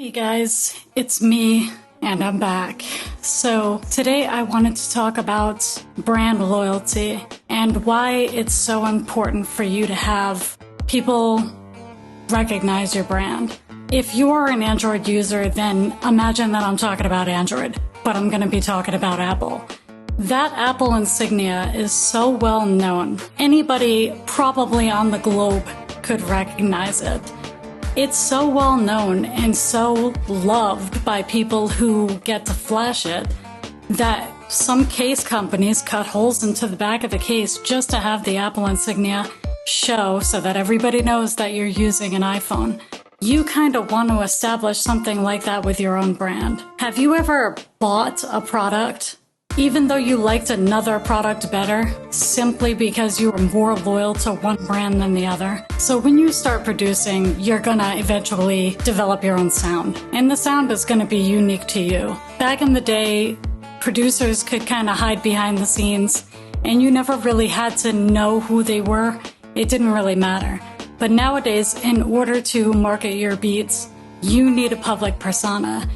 Hey guys, it's me and I'm back. So today I wanted to talk about brand loyalty and why it's so important for you to have people recognize your brand. If you are an Android user, then imagine that I'm talking about Android, but I'm going to be talking about Apple. That Apple insignia is so well known. Anybody probably on the globe could recognize it. It's so well known and so loved by people who get to flash it that some case companies cut holes into the back of the case just to have the Apple insignia show so that everybody knows that you're using an iPhone. You kind of want to establish something like that with your own brand. Have you ever bought a product even though you liked another product better, simply because you were more loyal to one brand than the other? So when you start producing, you're gonna eventually develop your own sound. And the sound is gonna be unique to you. Back in the day, producers could kind of hide behind the scenes, and you never really had to know who they were. It didn't really matter. But nowadays, in order to market your beats, you need a public persona.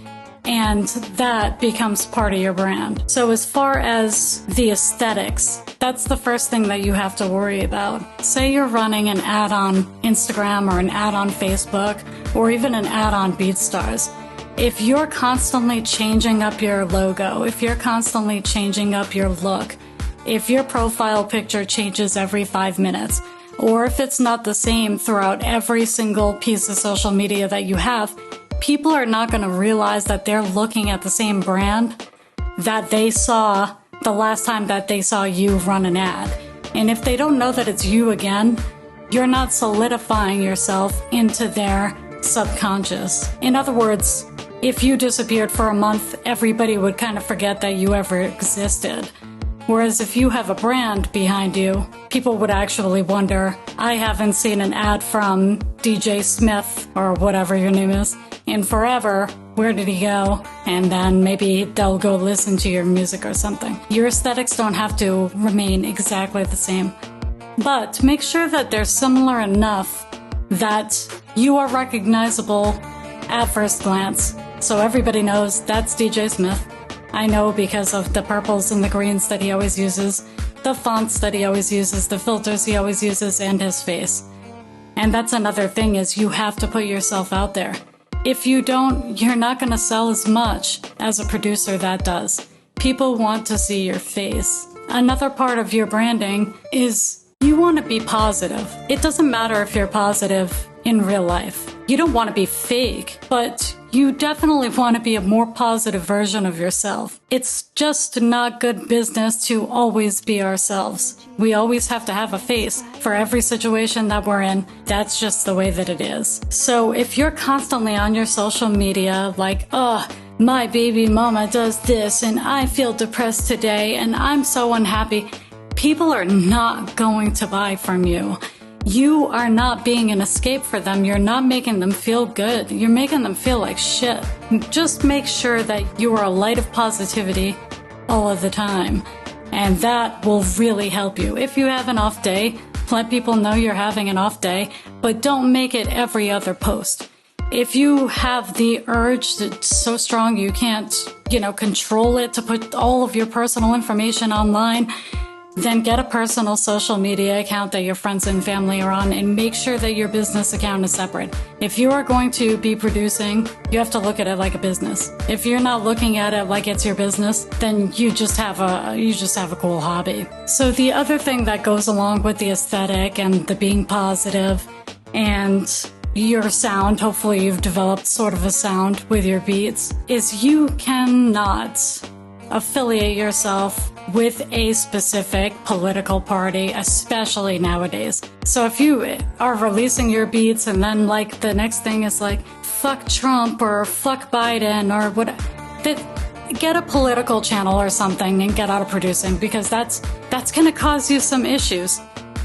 And that becomes part of your brand. So as far as the aesthetics, that's the first thing that you have to worry about. Say you're running an ad on Instagram or an ad on Facebook or even an ad on BeatStars. If you're constantly changing up your logo, if you're constantly changing up your look, if your profile picture changes every 5 minutes, or if it's not the same throughout every single piece of social media that you have, people are not going to realize that they're looking at the same brand that they saw the last time that they saw you run an ad. And if they don't know that it's you again, you're not solidifying yourself into their subconscious. In other words, if you disappeared for a month, everybody would kind of forget that you ever existed. Whereas if you have a brand behind you, people would actually wonder, I haven't seen an ad from DJ Smith or whatever your name is in forever. Where did he go? And then maybe they'll go listen to your music or something. Your aesthetics don't have to remain exactly the same, but make sure that they're similar enough that you are recognizable at first glance. So everybody knows that's DJ Smith. I know because of the purples and the greens that he always uses, the fonts that he always uses, the filters he always uses, and his face. And that's another thing, is you have to put yourself out there. If you don't, you're not going to sell as much as a producer that does. People want to see your face. Another part of your branding is you want to be positive. It doesn't matter if you're positive in real life. You don't want to be fake, but you definitely want to be a more positive version of yourself. It's just not good business to always be ourselves. We always have to have a face for every situation that we're in. That's just the way that it is. So if you're constantly on your social media like, oh, my baby mama does this and I feel depressed today and I'm so unhappy, people are not going to buy from you. You are not being an escape for them. You're not making them feel good. You're making them feel like shit. Just make sure that you are a light of positivity all of the time. And that will really help you. If you have an off day, let people know you're having an off day, but don't make it every other post. If you have the urge that's so strong you can't, control it, to put all of your personal information online, then get a personal social media account that your friends and family are on, and make sure that your business account is separate. If you are going to be producing, you have to look at it like a business. If you're not looking at it like it's your business, then you just have a cool hobby. So the other thing that goes along with the aesthetic and the being positive and your sound, hopefully you've developed sort of a sound with your beats, is you cannot affiliate yourself with a specific political party, especially nowadays. So if you are releasing your beats and then the next thing is fuck Trump or fuck Biden or what, get a political channel or something and get out of producing, because that's gonna cause you some issues.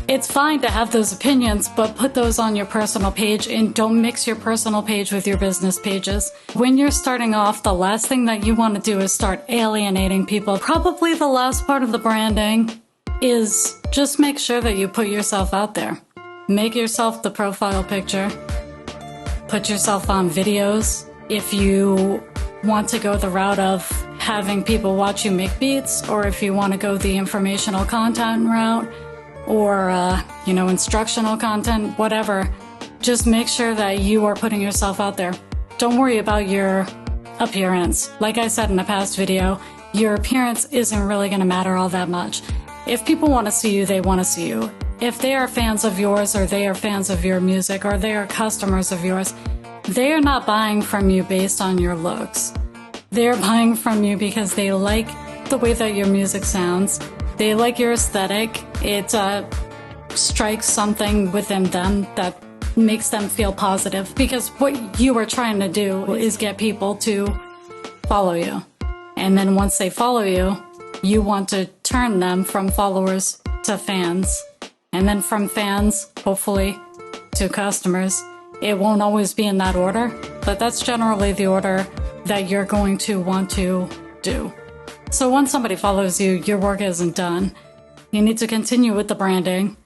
It's fine to have those opinions, but put those on your personal page and don't mix your personal page with your business pages. When you're starting off, the last thing that you want to do is start alienating people. Probably the last part of the branding is just make sure that you put yourself out there. Make yourself the profile picture. Put yourself on videos. if you want to go the route of having people watch you make beats, or if you want to go the informational content route, or, instructional content, whatever, just make sure that you are putting yourself out there. Don't worry about your appearance. Like I said in a past video, your appearance isn't really going to matter all that much. If people want to see you, they want to see you. If they are fans of yours, or they are fans of your music, or they are customers of yours, they are not buying from you based on your looks. They're buying from you because they like the way that your music sounds. They like your aesthetic. It strikes something within them that makes them feel positive, because what you are trying to do is get people to follow you. And then once they follow you, you want to turn them from followers to fans. And then from fans, hopefully, to customers. It won't always be in that order, but that's generally the order that you're going to want to do. So once somebody follows you, your work isn't done. You need to continue with the branding.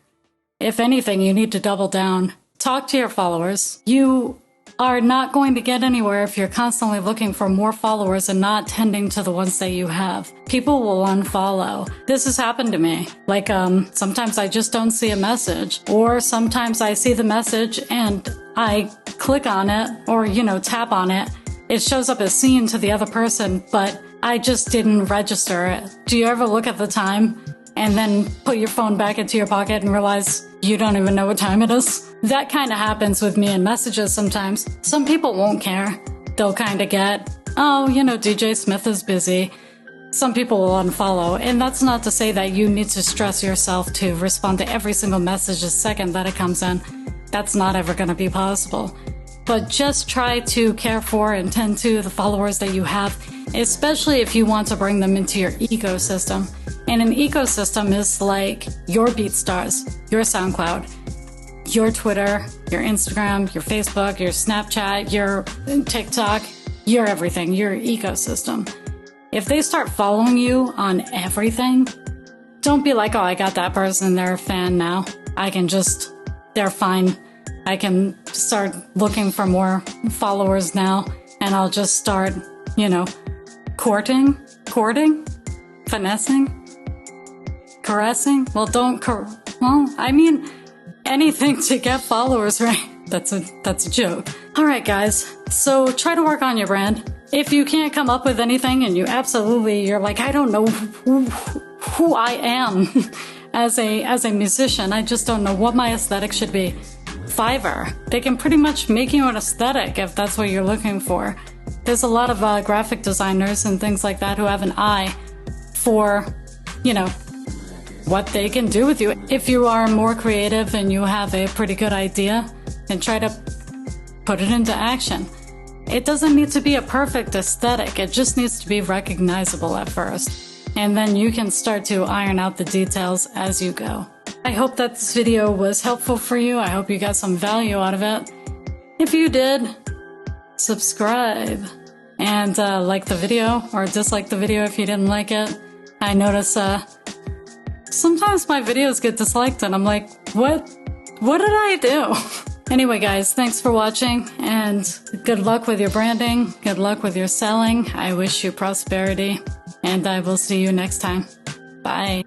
If anything, you need to double down. Talk to your followers. You are not going to get anywhere if you're constantly looking for more followers and not tending to the ones that you have. People will unfollow. This has happened to me. Like, sometimes I just don't see a message, or sometimes I see the message and I click on it, or, tap on it. It shows up as seen to the other person, but I just didn't register it. Do you ever look at the time and then put your phone back into your pocket and realize you don't even know what time it is? That kind of happens with me in messages sometimes. Some people won't care. They'll kind of get, DJ Smith is busy. Some people will unfollow, and that's not to say that you need to stress yourself to respond to every single message the second that it comes in. That's not ever going to be possible. But just try to care for and tend to the followers that you have, especially if you want to bring them into your ecosystem. And an ecosystem is like your BeatStars, your SoundCloud, your Twitter, your Instagram, your Facebook, your Snapchat, your TikTok, your everything, your ecosystem. If they start following you on everything, don't be like, oh, I got that person, they're a fan now. They're fine. I can start looking for more followers now, and I'll just start, courting, finessing, caressing. Anything to get followers, right? That's a joke. All right, guys. So try to work on your brand. If you can't come up with anything and you're like, I don't know who I am as a musician. I just don't know what my aesthetic should be. Fiverr. They can pretty much make you an aesthetic if that's what you're looking for. There's a lot of graphic designers and things like that who have an eye for, what they can do with you. If you are more creative and you have a pretty good idea, then try to put it into action. It doesn't need to be a perfect aesthetic. It just needs to be recognizable at first. And then you can start to iron out the details as you go. I hope that this video was helpful for you. I hope you got some value out of it. If you did, subscribe and like the video, or dislike the video if you didn't like it. I notice sometimes my videos get disliked and I'm like, what did I do? Anyway, guys, thanks for watching, and good luck with your branding. Good luck with your selling. I wish you prosperity, and I will see you next time. Bye.